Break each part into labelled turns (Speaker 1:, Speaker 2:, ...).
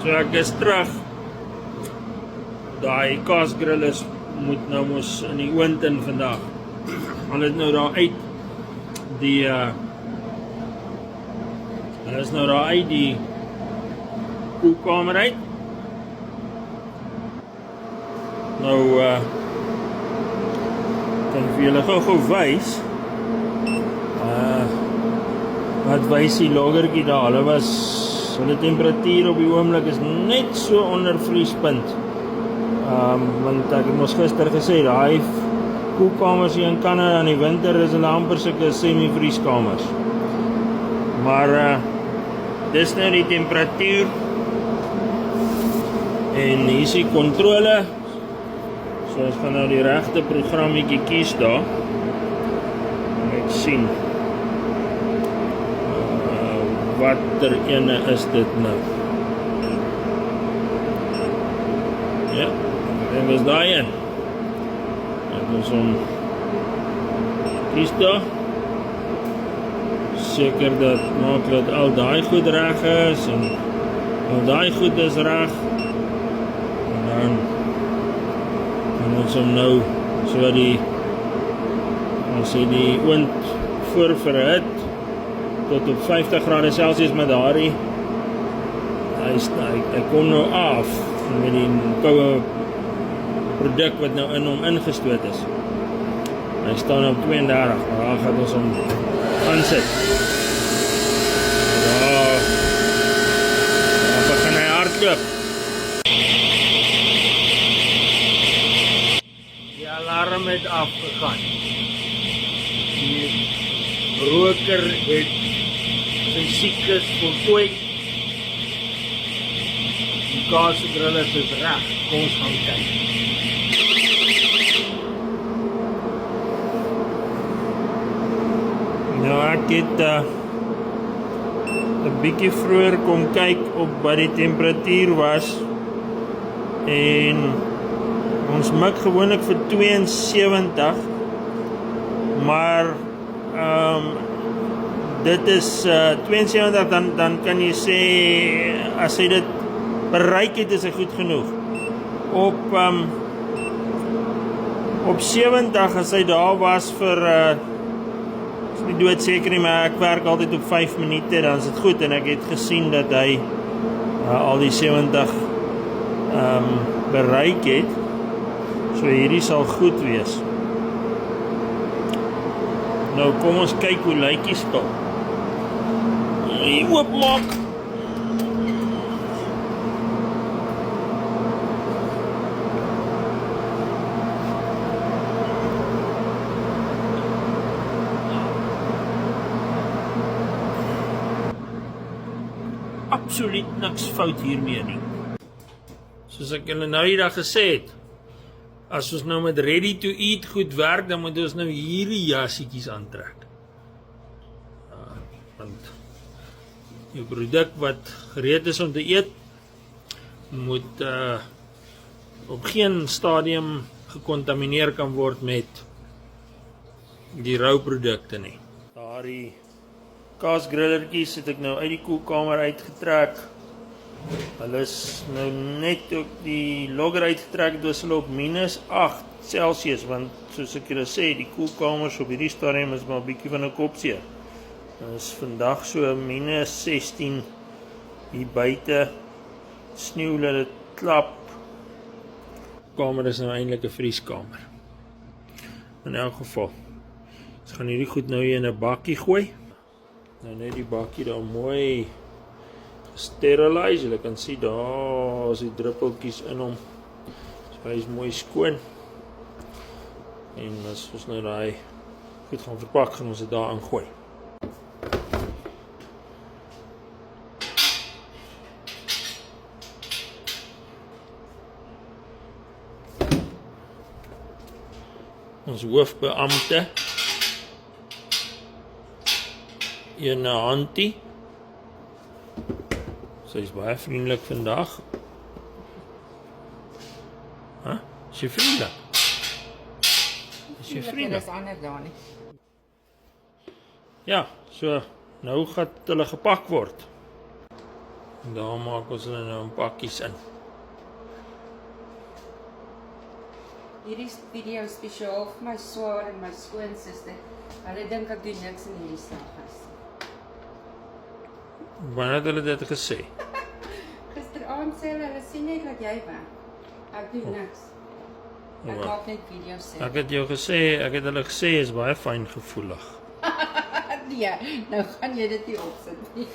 Speaker 1: So ek is terug. Daai kaasgrill moet nou mos in die oond in vandag. Hulle het nou daar uit die koelkamer uit. Nou kan ek vir julle gou wys. Wat wys die loggertjie daar? Hulle temperatuur op die oomblik is net so onder vriespunt. Want ek het mos gister gesê, daai koelkamers hier in Kanada in die winter is hulle amper sulke semi-vrieskamers. Maar dis nou die temperatuur. En hier is die controle. So ons gaan nou die regte programmetjie kies daar. Ek sien. Watter ene is dit nou? Ja, en is daai een. Ek moet hom kies daar. Seker dat maak dat al daai goed reg is en al daai goed is reg. En dan ons hom nou so die oond voor verhit tot op 50 grade Celsius met daardie hy kom nou af met die koue produk wat nou in hom ingestoot is. Hy staan op 32, maar daar gaan ons hom aansit. Daar begin hy hardloop. Die alarm het afgegaan. Die roker het sy siektes voltooi. Die kaasgrill is reg. Kom ons gaan kyk. Nou ek het 'n bietjie vroeër kom kyk op wat die temperatuur was. En ons mik gewoonlik vir 72. Maar dit is 72, dan kan jy sê, as hy dit bereik het, is hy goed genoeg. Op 70, as hy daar was vir, is nie doodseker nie, maar ek werk altyd op 5 minute, dan is dit goed, en ek het gesien dat hy al die 70 bereik het, so hierdie sal goed wees. Nou kom ons kyk hoe lyk die skil. Hier oopmaak. Absoluut niks fout hiermee nie. Soos ek julle nou die dag gesê het, as ons nou met ready to eat goed werk, dan moet ons nou hierdie jassietjies aantrek. Want die produk wat gereed is om te eet, moet op geen stadium gecontamineer kan word met die rou produkte nie. Daardie kaasgrillertjies het ek nou uit die koelkamer uitgetrek. Hulle is nou net ook die logger uitgetrek, het was hulle op -8 Celsius, want soos ek julle sê, die koelkamers op hierdie stadium is maar 'n bietjie van 'n kopseer. Dit is vandag so -16 hier buite, sneeu laat dit klap. Die kamer is nou eintlik 'n vrieskamer. In elk geval, ons gaan hierdie goed nou hier in 'n bakkie gooi. Nou net die bakkie daar mooi sterilize, julle kan sien daar is die druppeltjies in hom. So hy is mooi skoon. En as ons nou daai goed gaan verpak, gaan ons dit daar ingooi. Ons hoofbeampte, ene Hantie. Sy is baie vriendelik vandag. Is jy vriendelik? Is jy vriendelik?
Speaker 2: Dis ander daar nie.
Speaker 1: Ja, so nou gaan hulle gepak word. En daar maak ons hulle nou in pakkies in.
Speaker 2: Hierdie video is spesiaal vir my swaar en my skoonsister. Hulle dink ek doen niks in hierdie slaghuis.
Speaker 1: Wanneer het hulle dit gesê?
Speaker 2: Gisteraand sê hulle sien net dat jy werk. Ek doen niks. Ek maak net video's sê.
Speaker 1: Ek het jou gesê, ek het hulle gesê is baie fyn gevoelig.
Speaker 2: Nee, nou gaan jy dit nie opsit nie.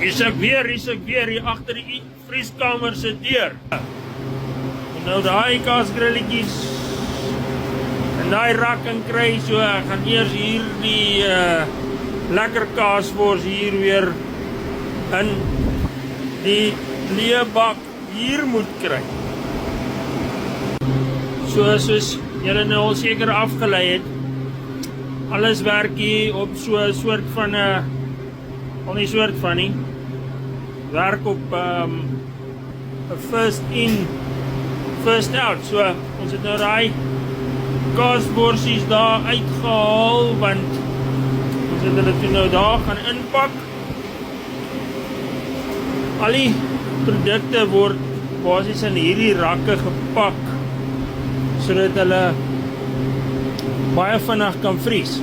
Speaker 1: Is ek weer hier agter die vrieskamer se deur. En nou daai kaasgrilletjies en daai rak en kry, so ek gaan eers hier die lekker kaaswors hier weer in die leebak hier moet kry. Soos julle nou al seker afgelei het, alles werk hier op so 'n soort van 'n al nie soort van nie, werk op first in, first out. So ons het nou daai kaasworsies daar uitgehaal, want ons het hulle toe nou daar gaan inpak. Al die produkte word basies in hierdie rakke gepak, sodat hulle baie vinnig kan vries.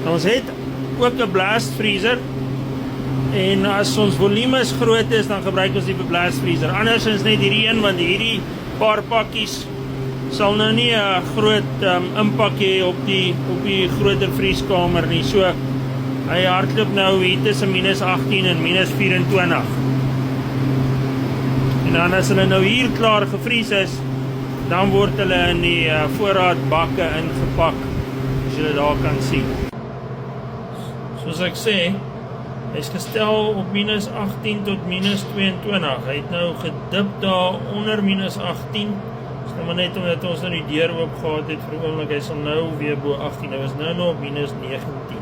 Speaker 1: En ons het ook 'n blast freezer, en as ons volume groot is, dan gebruik ons die blast freezer. Andersins net hierdie een, want hierdie paar pakkies sal nou nie 'n groot impak hê op die groter vrieskamer nie. So hy hardloop nou hier tussen -18 en -24. En dan as hulle nou hier klaar gevries is, dan word hulle in die voorraadbakke ingepak, as julle daar kan sien. Soos ek sê, hy is gestel op -18 tot -22. Hy het nou gedip daar onder -18. Dis nou maar net omdat ons nou die deur oop gehad het vir 'n oomblik. Hy sal nou weer bo 18. Hy was nou nog op -19.